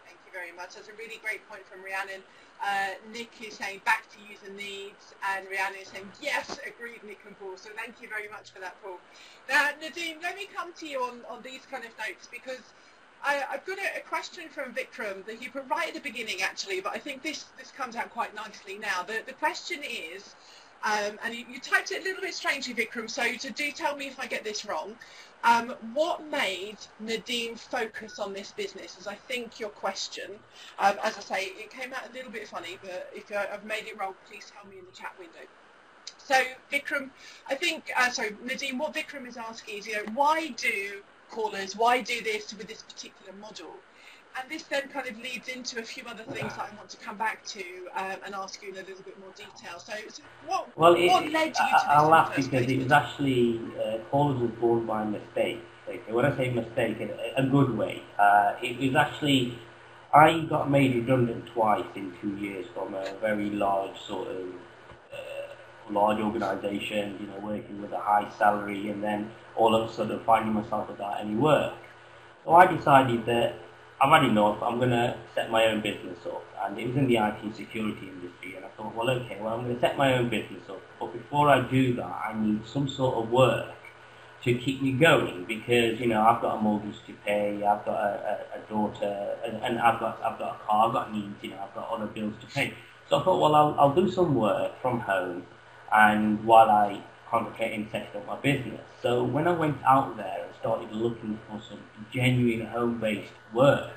Thank you very much. That's a really great point from Rhiannon. Nick is saying back to user needs, and Rhiannon is saying yes, agreed, Nick and Paul. So thank you very much for that, Paul. Now, Nadim, let me come to you on these kind of notes, because I've got a question from Vikram that he put right at the beginning, actually, but I think this comes out quite nicely now. The question is, and you typed it a little bit strangely, Vikram, so do tell me if I get this wrong. What made Nadim focus on this business is, I think, your question. As I say, it came out a little bit funny, but if I've made it wrong, please tell me in the chat window. So, Vikram, I think, Nadim, what Vikram is asking is, why do callers, why do this with this particular model? And this then kind of leads into a few other things that I want to come back to and ask you in a little bit more detail. So what led you to this? I'll laugh because it was actually, callers was born by mistake. When I say mistake, in a good way, it was actually, I got made redundant twice in 2 years from a very large sort of, large organisation, working with a high salary, and then all of a sudden finding myself without any work. So I decided that I've had enough, I'm going to set my own business up. And it was in the IT security industry, and I thought, well, okay, I'm going to set my own business up. But before I do that, I need some sort of work to keep me going, because, I've got a mortgage to pay, I've got a daughter, and I've got a car, I've got needs, I've got other bills to pay. So I thought, well, I'll do some work from home, and while I concentrate in setting up my business. So when I went out there and started looking for some genuine home-based work,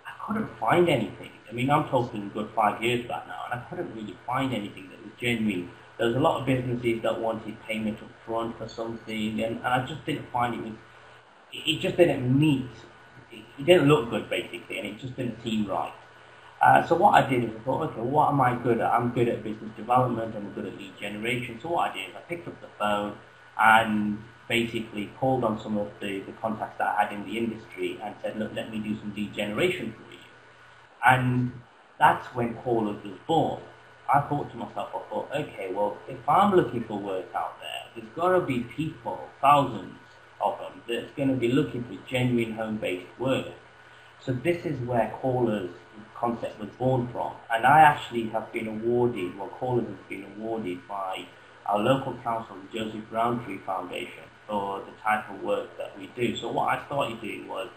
I couldn't find anything. I mean, I'm talking a good 5 years back now, and I couldn't really find anything that was genuine. There was a lot of businesses that wanted payment up front for something, and I just didn't find it just didn't meet, it didn't look good basically, and it just didn't seem right. So what I did is I thought, okay, what am I good at? I'm good at business development, I'm good at lead generation. So what I did is I picked up the phone and basically called on some of the contacts that I had in the industry and said, look, let me do some lead generation for you. And that's when Callers was born. I thought to myself, okay, well, if I'm looking for work out there, there's got to be people, thousands of them, that's going to be looking for genuine home-based work. So this is where Callers concept was born from, and I actually have been awarded, Callers has been awarded by our local council, the Joseph Roundtree Foundation, for the type of work that we do. So what I started doing was,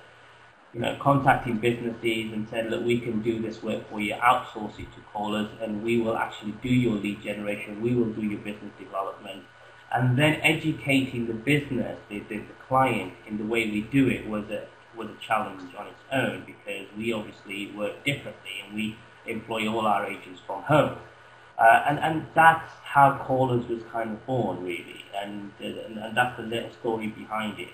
contacting businesses and said, look, we can do this work for you, outsource it to Callers, and we will actually do your lead generation, we will do your business development, and then educating the business, the client, in the way we do it was a challenge on its own, because we obviously work differently and we employ all our agents from home. And that's how Callers was kind of born, really, and that's the little story behind it.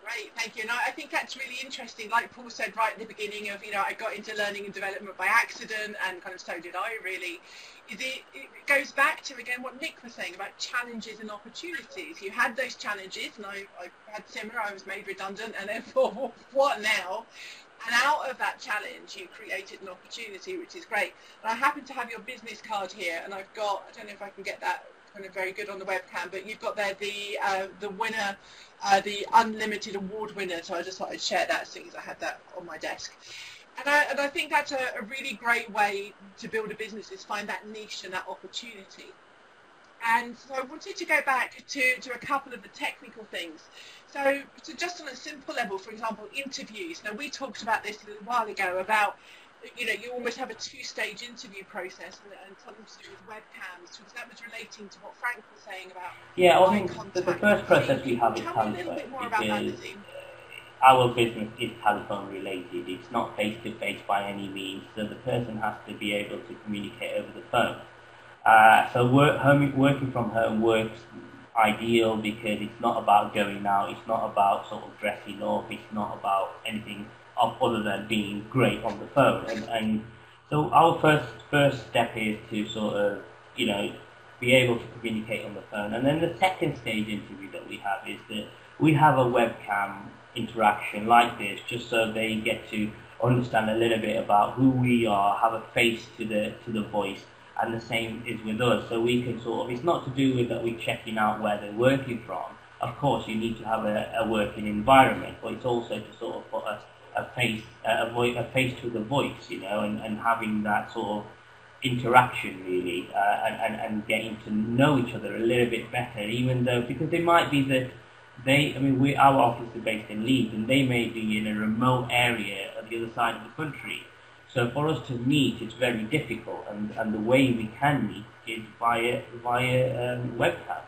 Great, thank you. And I think that's really interesting. Like Paul said right at the beginning of, I got into learning and development by accident, and kind of so did I, really. It goes back to, again, what Nick was saying about challenges and opportunities. You had those challenges, and I had similar. I was made redundant, and therefore, what now? And out of that challenge, you created an opportunity, which is great. And I happen to have your business card here, and I've got, I don't know if I can get that kind of very good on the webcam, but you've got there the winner, the Unlimited Award winner. So I just thought I'd share that, seeing as I had that on my desk. And I think that's a really great way to build a business, is find that niche and that opportunity. And so I wanted to go back to a couple of the technical things. So just on a simple level, for example, interviews. Now, we talked about this a little while ago about, you know, you almost have a two-stage interview process and something to do with webcams. So that was relating to what Frank was saying about... Yeah, I think the first process we have is telephone, because our business is telephone related. It's not face-to-face by any means, so the person has to be able to communicate over the phone. So working from home works ideal, because it's not about going out, it's not about sort of dressing up, it's not about anything other than being great on the phone. And so our first step is to sort of, you know, be able to communicate on the phone. And then the second stage interview that we have is that we have a webcam interaction like this, just so they get to understand a little bit about who we are, have a face to the voice. And the same is with us, so we can sort of, it's not to do with that we're checking out where they're working from. Of course, you need to have a working environment, but it's also to sort of put a face to the voice, you know, and having that sort of interaction really, and getting to know each other a little bit better, even though, because they might be that our office is based in Leeds, and they may be in a remote area at the other side of the country. So for us to meet, it's very difficult, and the way we can meet is via webcam.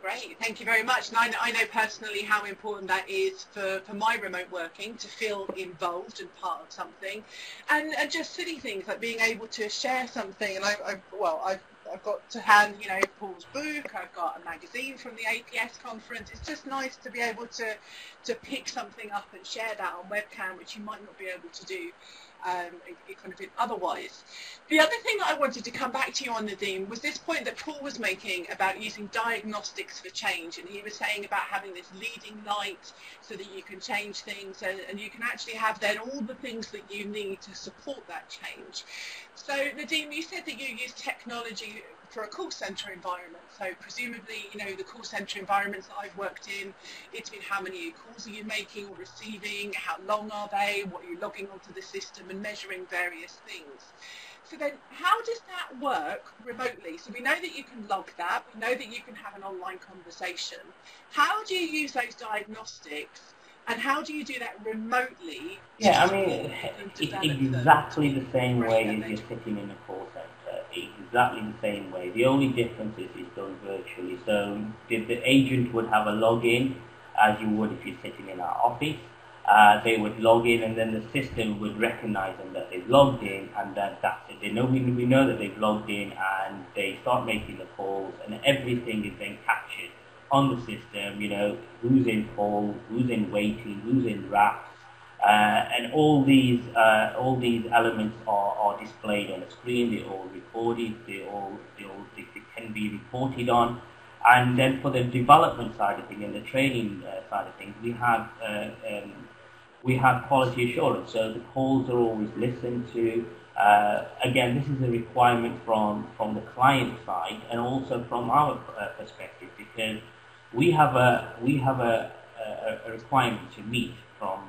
Great, thank you very much. And I know personally how important that is for my remote working, to feel involved and part of something, and just silly things like being able to share something. And I've got to hand, you know, Paul's book. I've got a magazine from the APS conference. It's just nice to be able to pick something up and share that on webcam, which you might not be able to do otherwise. The other thing that I wanted to come back to you on, Nadim, was this point that Paul was making about using diagnostics for change, and he was saying about having this leading light so that you can change things, and you can actually have then all the things that you need to support that change. So Nadim, you said that you use technology for a call centre environment. So presumably, you know, the call centre environments that I've worked in, it's been how many calls are you making or receiving, how long are they, what are you logging onto the system, and measuring various things. So then how does that work remotely? So we know that you can log that, we know that you can have an online conversation. How do you use those diagnostics, and how do you do that remotely? Yeah, I mean, it's exactly the same way as you're sitting in a call centre. Exactly the same way. The only difference is it's done virtually. So the agent would have a login, as you would if you're sitting in our office. They would log in, and then the system would recognise them that they've logged in, and that's it. We know that they've logged in, and they start making the calls, and everything is then captured on the system. You know, who's in call, who's in waiting, who's in wraps, and all these elements are displayed on the screen. They're all recorded. They can be reported on. And then for the development side of things and the training side of things, we have quality assurance. So the calls are always listened to. Again, this is a requirement from the client side and also from our perspective, because we have a requirement to meet from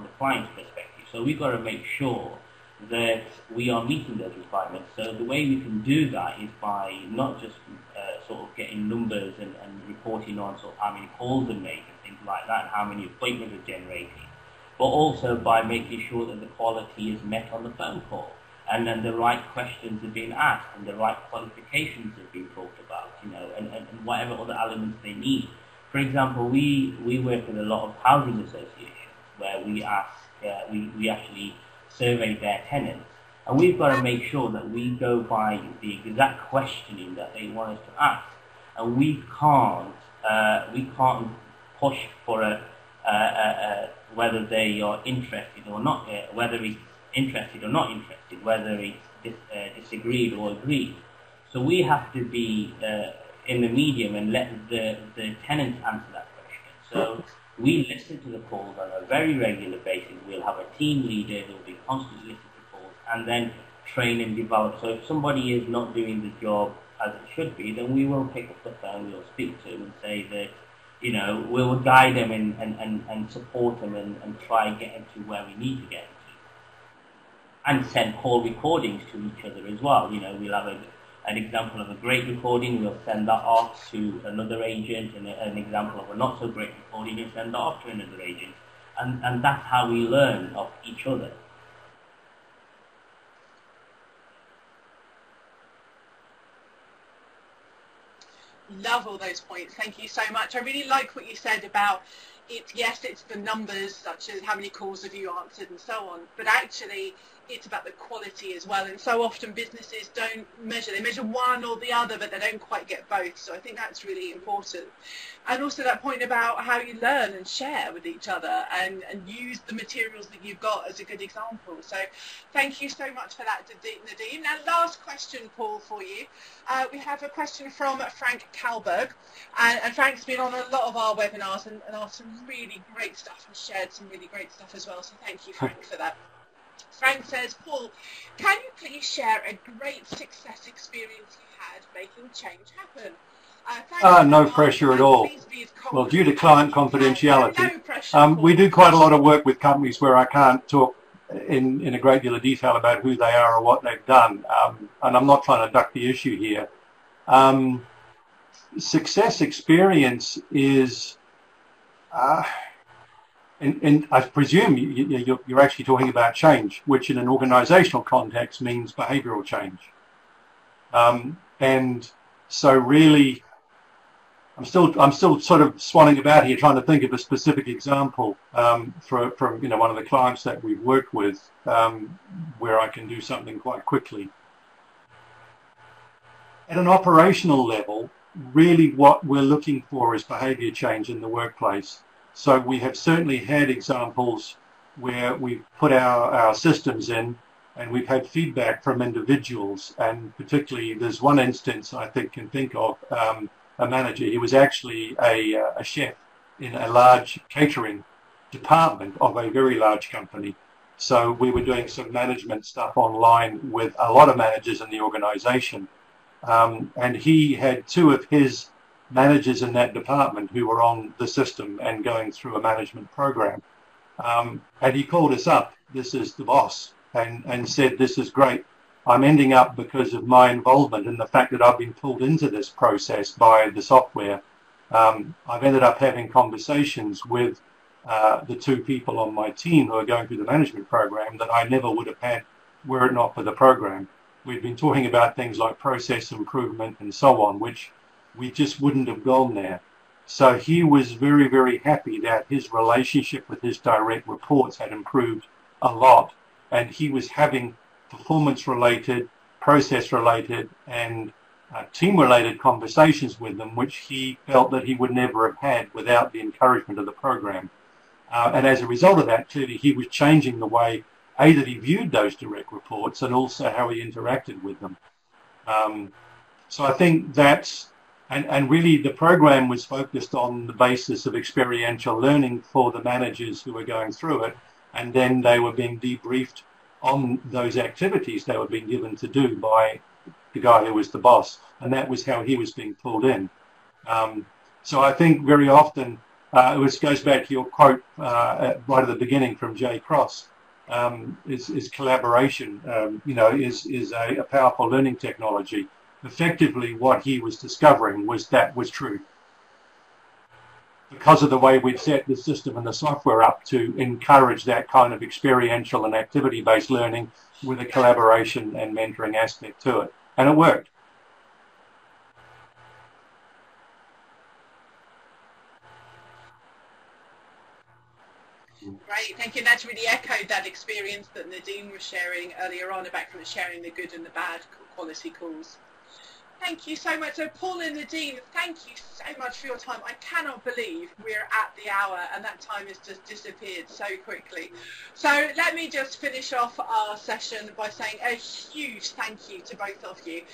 the client's perspective. So we've got to make sure that we are meeting those requirements. So the way we can do that is by not just sort of getting numbers and reporting on sort of how many calls are made and things like that, and how many appointments are generated, but also by making sure that the quality is met on the phone call, and then the right questions are being asked, and the right qualifications are being talked about, you know, and whatever other elements they need. For example, we work with a lot of housing associations where we ask, we actually survey their tenants, and we've got to make sure that we go by the exact questioning that they want us to ask, and we can't push for whether they are interested or not, whether it's interested or not interested, whether it's disagreed or agreed. So we have to be in the medium and let the tenants answer that question. So we listen to the calls on a very regular basis. We'll have a team leader who will be constantly listening to calls and then train and develop. So if somebody is not doing the job as it should be, then we will pick up the phone, we'll speak to them and say that, you know, we'll guide them and support them and try and get them to where we need to get them to. And send call recordings to each other as well. You know, we'll have an example of a great recording, we'll send that off to another agent, and an example of a not so great recording, we'll send that off to another agent. And that's how we learn of each other. Love all those points. Thank you so much. I really like what you said about it. Yes, it's the numbers, such as how many calls have you answered and so on, but actually it's about the quality as well. And so often businesses don't measure. They measure one or the other, but they don't quite get both. So I think that's really important. And also that point about how you learn and share with each other and use the materials that you've got as a good example. So thank you so much for that, Nadim. Now, last question, Paul, for you. We have a question from Frank Kalberg. And Frank's been on a lot of our webinars and asked some really great stuff and shared some really great stuff as well. So thank you, Frank, for that. Frank says, Paul, can you please share a great success experience you had making change happen? No pressure at all. Well, due to client confidentiality, we do quite a lot of work with companies where I can't talk in a great deal of detail about who they are or what they've done, and I'm not trying to duck the issue here. Success experience is... and I presume you're actually talking about change, which in an organizational context means behavioral change. And so really, I'm still sort of swanning about here trying to think of a specific example from one of the clients that we've worked with where I can do something quite quickly. At an operational level, really what we're looking for is behavior change in the workplace. So we have certainly had examples where we've put our systems in and we've had feedback from individuals, and particularly there's one instance I can think of, a manager. He was actually a chef in a large catering department of a very large company. So we were doing some management stuff online with a lot of managers in the organization, and he had two of his managers in that department who were on the system and going through a management program. And he called us up, this is the boss, and said, this is great. I'm ending up, because of my involvement in the fact that I've been pulled into this process by the software, I've ended up having conversations with the two people on my team who are going through the management program that I never would have had were it not for the program. We've been talking about things like process improvement and so on, which we just wouldn't have gone there. So he was very, very happy that his relationship with his direct reports had improved a lot, and he was having performance-related, process-related, and team-related conversations with them, which he felt that he would never have had without the encouragement of the program. And as a result of that, clearly he was changing the way, A, that he viewed those direct reports and also how he interacted with them. So I think that's... And really the program was focused on the basis of experiential learning for the managers who were going through it, and then they were being debriefed on those activities they were being given to do by the guy who was the boss, and that was how he was being pulled in. So I think very often, it goes back to your quote right at the beginning from Jay Cross, is collaboration, is a powerful learning technology. Effectively, what he was discovering was true. Because of the way we'd set the system and the software up to encourage that kind of experiential and activity-based learning with a collaboration and mentoring aspect to it. And it worked. Great, thank you. That's really echoed that experience that Nadim was sharing earlier on about sharing the good and the bad quality calls. thank you so much. So Paul and Nadim, thank you so much for your time. I cannot believe we're at the hour and that time has just disappeared so quickly. So let me just finish off our session by saying a huge thank you to both of you.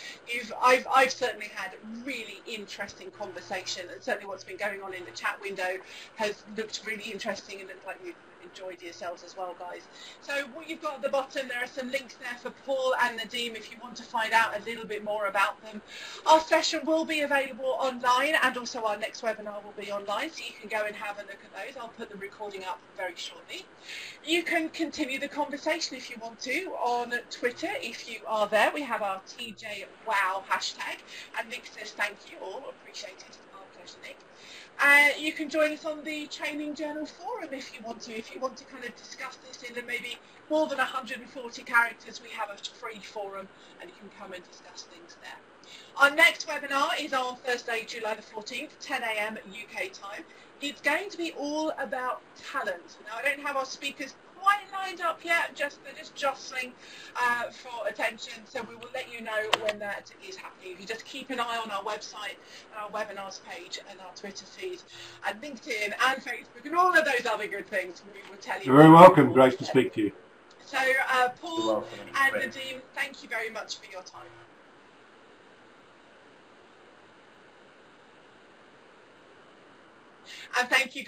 I've certainly had really interesting conversation, and certainly what's been going on in the chat window has looked really interesting and looked like you've enjoyed yourselves as well, guys. So what you've got at the bottom, there are some links there for Paul and Nadim if you want to find out a little bit more about them. Our session will be available online, and also our next webinar will be online, so you can go and have a look at those. I'll put the recording up very shortly. You can continue the conversation if you want to on Twitter if you are there. We have our TJwow hashtag, and Nick says thank you all, appreciate it. Our pleasure, Nick. You can join us on the Training Journal forum if you want to. If you want to kind of discuss this in maybe more than 140 characters, we have a free forum and you can come and discuss things there. Our next webinar is on Thursday, July the 14th, 10 a.m. UK time. It's going to be all about talent. Now, I don't have our speakers quite lined up yet, they're just jostling for attention, so we will let you know when that is happening. You just keep an eye on our website, our webinars page, and our Twitter feed, and LinkedIn, and Facebook, and all of those other good things. We will tell you. You're very welcome. Great to speak to you. So, Paul and Nadim, thank you very much for your time. And thank you, guys.